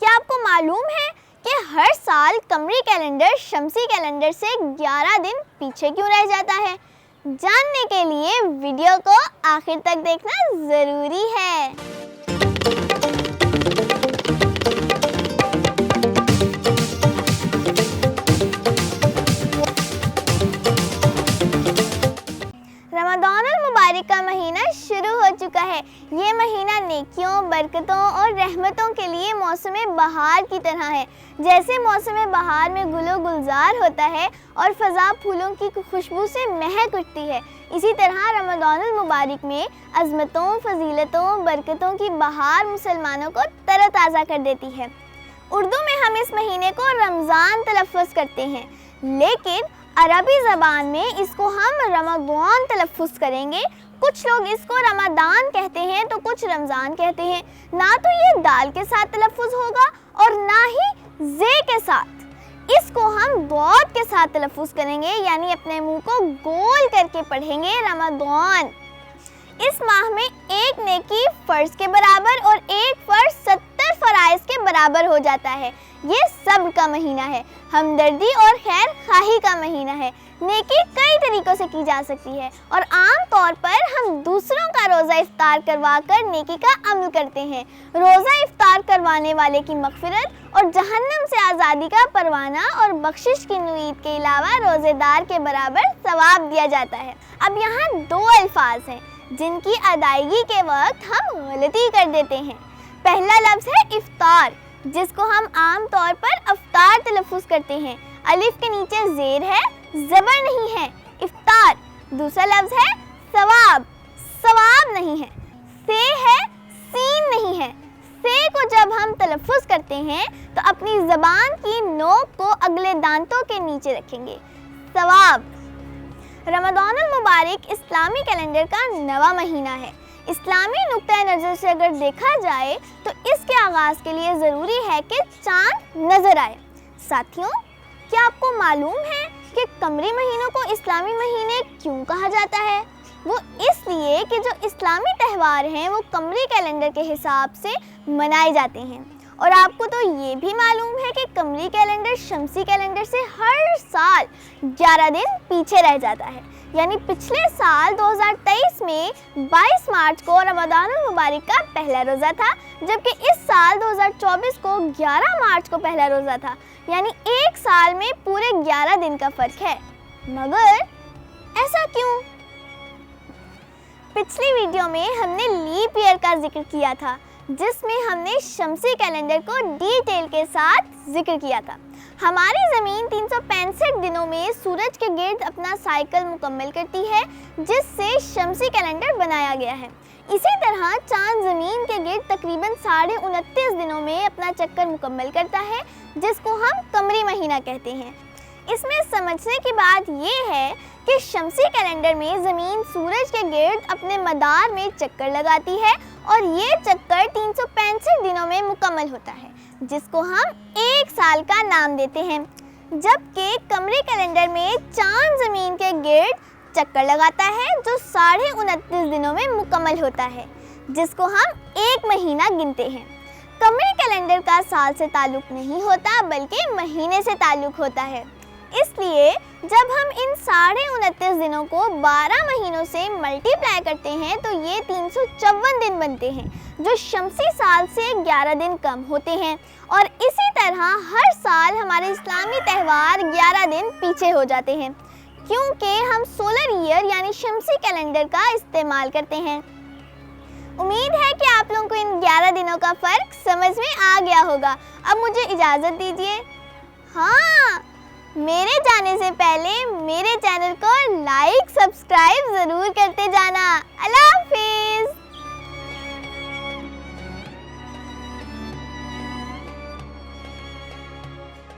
क्या आपको मालूम है कि हर साल कमरी कैलेंडर शमसी कैलेंडर से 11 दिन पीछे क्यों रह जाता है? जानने के लिए वीडियो को आखिर तक देखना ज़रूरी है। रमज़ानुल मुबारक का महीना शुरू हो चुका है। ये महीना नेकियों, बरकतों और रहमतों के लिए मौसम बहार की तरह है। जैसे मौसम बहार में गुलो गुलजार होता है और फ़ज़ा फूलों की खुशबू से महक उठती है, इसी तरह रमज़ानुल मुबारक में अज़मतों, फ़जीलतों, बरकतों की बहार मुसलमानों को तरोताज़ा कर देती है। उर्दू में हम इस महीने को रमज़ान तलफ़्फ़ुज़ करते हैं, लेकिन अरबी ज़बान में इसको हम रमज़ान तलफ़्फ़ुज़ करेंगे। कुछ लोग इसको रमज़ान कहते हैं तो कुछ रमज़ान कहते हैं। ना तो ये दाल के साथ तलफ़्फ़ुज़ होगा और ना ही जे के साथ। इसको हम दौद के साथ तलफ़्फ़ुज़ करेंगे, यानी अपने मुंह को गोल करके पढ़ेंगे रमज़ान। इस माह में एक नेकी फ़र्ज़ के बराबर और एक फ़र्ज़ 70 फ़राइज़ के बराबर हो जाता है। ये सब्र का महीना है, हमदर्दी और खैर खाही का महीना है। नेकी कई तरीक़ों से की जा सकती है और आम तौर पर हम दूसरों का रोज़ा इफ्तार करवा कर नेकी का अमल करते हैं। रोज़ा इफ्तार करवाने वाले की मग़फ़िरत और जहन्नम से आज़ादी का परवाना और बख्शिश की उम्मीद के अलावा रोज़ेदार के बराबर सवाब दिया जाता है। अब यहाँ दो अल्फाज हैं जिनकी अदायगी के वक्त हम गलती कर देते हैं। पहला लफ्ज़ है इफ्तार, जिसको हम आम तौर पर अफ्तार तलफ़्फ़ुज़ करते हैं। अलिफ के नीचे ज़ेर है, ज़बर नहीं है, इफ्तार। दूसरा लफ्ज़ है सवाब, सवाब नहीं है, से है, सीन नहीं है। से को जब हम तलफ़्फ़ुज़ करते हैं तो अपनी ज़बान की नोक को अगले दांतों के नीचे रखेंगे। सवाब। रमज़ानुल मुबारक इस्लामी कैलेंडर का नवा महीना है। इस्लामी नुक्ता नज़र से अगर देखा जाए तो इसके आगाज़ के लिए ज़रूरी है कि चाँद नज़र आए। साथियों, क्या आपको मालूम है कि कमरी महीनों को इस्लामी महीने क्यों कहा जाता है? वो इसलिए कि जो इस्लामी त्यौहार हैं वो कमरी कैलेंडर के हिसाब से मनाए जाते हैं। और आपको तो ये भी मालूम है कि कमरी कैलेंडर शमसी कैलेंडर से हर साल 11 दिन पीछे रह जाता है। यानी पिछले साल 2023 में 22 मार्च को रमज़ानुल मुबारक का पहला रोज़ा था, जबकि इस साल 2024 को 11 मार्च को पहला रोज़ा था। यानी एक साल में पूरे 11 दिन का फ़र्क है। मगर ऐसा क्यों? पिछली वीडियो में हमने लीप ईयर का जिक्र किया था, जिसमें हमने शमसी कैलेंडर को डिटेल के साथ जिक्र किया था। हमारी ज़मीन 365 दिनों में सूरज के गिर्द अपना साइकिल मुकम्मल करती है, जिससे शमसी कैलेंडर बनाया गया है। इसी तरह चाँद ज़मीन के गिर्द तकरीबन 29.5 दिनों में अपना चक्कर मुकम्मल करता है, जिसको हम कमरी महीना कहते हैं। इसमें समझने की बात यह है कि शमसी कैलेंडर में ज़मीन सूरज के गिर्द अपने मदार में चक्कर लगाती है और ये चक्कर 365 दिनों में मुकम्मल होता है, जिसको हम एक साल का नाम देते हैं। जबकि कमरी कैलेंडर में चाँद ज़मीन के गिर्द चक्कर लगाता है जो 29.5 दिनों में मुकम्मल होता है, जिसको हम एक महीना गिनते हैं। कमरी कैलेंडर का साल से ताल्लुक़ नहीं होता बल्कि महीने से ताल्लुक़ होता है। इसलिए जब हम इन 29.5 दिनों को 12 महीनों से मल्टीप्लाई करते हैं तो ये 354 दिन बनते हैं, जो शमसी साल से 11 दिन कम होते हैं। और इसी तरह हर साल हमारे इस्लामी त्यौहार 11 दिन पीछे हो जाते हैं, क्योंकि हम सोलर ईयर यानी शमसी कैलेंडर का इस्तेमाल करते हैं। उम्मीद है कि आप लोगों को इन 11 दिनों का फ़र्क समझ में आ गया होगा। अब मुझे इजाज़त दीजिए। हाँ, मेरे जाने से पहले मेरे चैनल को लाइक सब्सक्राइब ज़रूर करते जाना।